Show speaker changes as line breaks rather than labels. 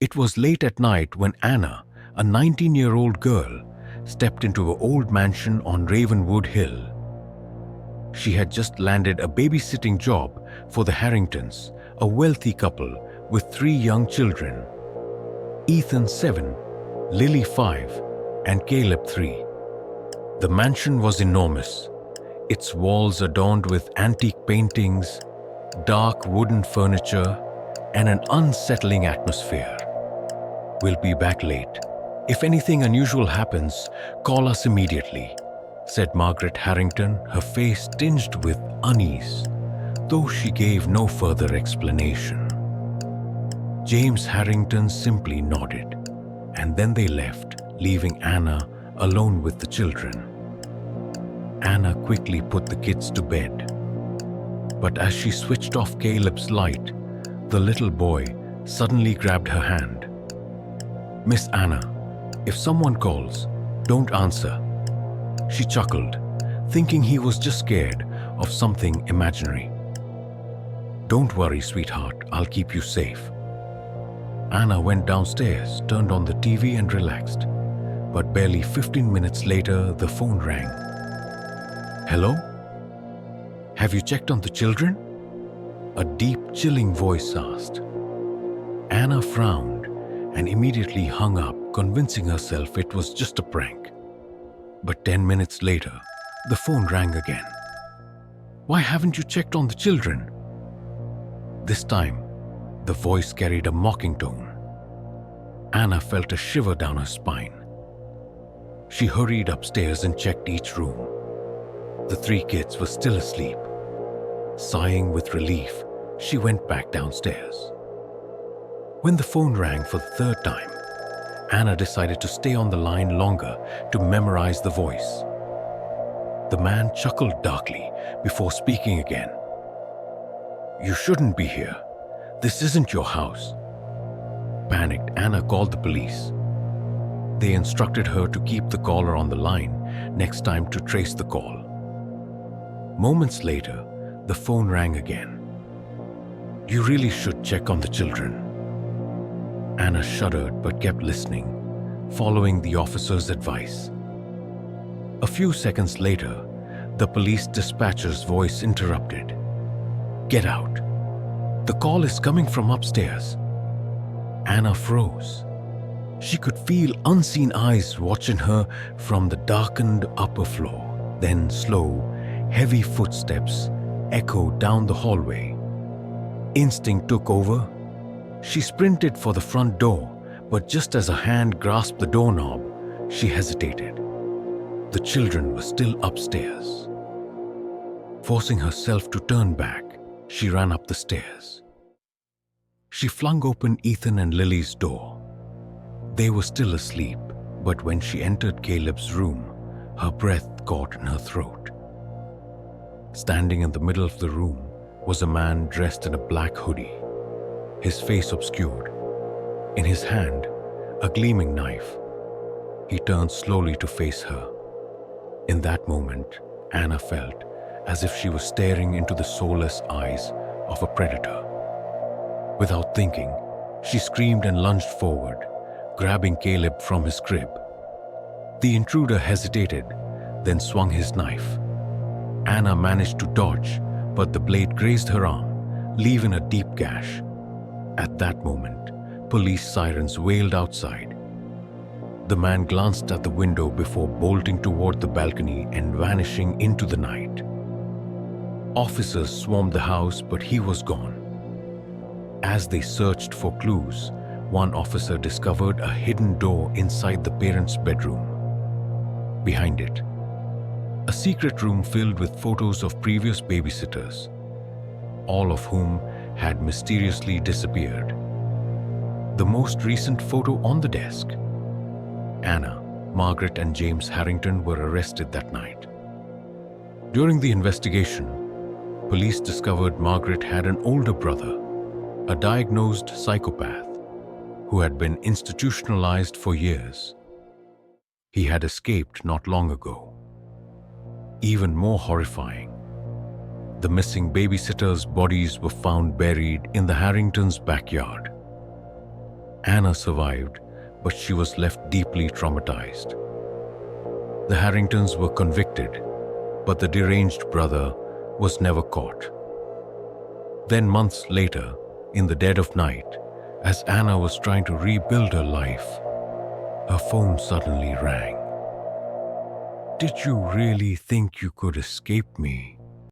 It was late at night when Anna, a 19-year-old girl, stepped into an old mansion on Ravenwood Hill. She had just landed a babysitting job for the Harringtons, a wealthy couple with 3 young children: Ethan 7, Lily 5, and Caleb 3. The mansion was enormous, its walls adorned with antique paintings, dark wooden furniture, and an unsettling atmosphere. "We'll be back late. If anything unusual happens, call us immediately," said Margaret Harrington, her face tinged with unease, though she gave no further explanation. James Harrington simply nodded, and then they left, leaving Anna alone with the children. Anna quickly put the kids to bed, but as she switched off Caleb's light, the little boy suddenly grabbed her hand. "Miss Anna, if someone calls, don't answer," she chuckled, thinking he was just scared of something imaginary. "Don't worry, sweetheart, I'll keep you safe." Anna went downstairs, turned on the TV and relaxed, but barely 15 minutes later, the phone rang. "Hello? Have you checked on the children?" a deep, chilling voice asked. Anna frowned and immediately hung up, convincing herself it was just a prank. But 10 minutes later, the phone rang again. "Why haven't you checked on the children?" This time, the voice carried a mocking tone. Anna felt a shiver down her spine. She hurried upstairs and checked each room. The 3 kids were still asleep. Sighing with relief, she went back downstairs. When the phone rang for the 3rd time, Anna decided to stay on the line longer to memorize the voice. The man chuckled darkly before speaking again. "You shouldn't be here. This isn't your house." Panicked, Anna called the police. They instructed her to keep the caller on the line next time to trace the call. Moments later, the phone rang again. "You really should check on the children." Anna shuddered but kept listening, following the officer's advice. A few seconds later, the police dispatcher's voice interrupted. "Get out. The call is coming from upstairs." Anna froze. She could feel unseen eyes watching her from the darkened upper floor. Then slow, heavy footsteps echoed down the hallway. Instinct took over. She sprinted for the front door, but just as a hand grasped the doorknob, she hesitated. The children were still upstairs. Forcing herself to turn back, she ran up the stairs. She flung open Ethan and Lily's door. They were still asleep, but when she entered Caleb's room, her breath caught in her throat. Standing in the middle of the room was a man dressed in a black hoodie, his face obscured. In his hand, a gleaming knife. He turned slowly to face her. In that moment, Anna felt as if she was staring into the soulless eyes of a predator. Without thinking, she screamed and lunged forward, grabbing Caleb from his crib. The intruder hesitated, then swung his knife. Anna managed to dodge, but the blade grazed her arm, leaving a deep gash. At that moment, police sirens wailed outside. The man glanced at the window before bolting toward the balcony and vanishing into the night. Officers swarmed the house, but he was gone. As they searched for clues, one officer discovered a hidden door inside the parents' bedroom. Behind it, a secret room filled with photos of previous babysitters, all of whom had mysteriously disappeared. The most recent photo on the desk. Anna, Margaret, and James Harrington were arrested that night. During the investigation, police discovered Margaret had an older brother, a diagnosed psychopath, who had been institutionalized for years. He had escaped not long ago. Even more horrifying, the missing babysitters' bodies were found buried in the Harringtons' backyard. Anna survived, but she was left deeply traumatized. The Harringtons were convicted, but the deranged brother was never caught. Then months later, in the dead of night, as Anna was trying to rebuild her life, her phone suddenly rang. "Did you really think you could escape me?"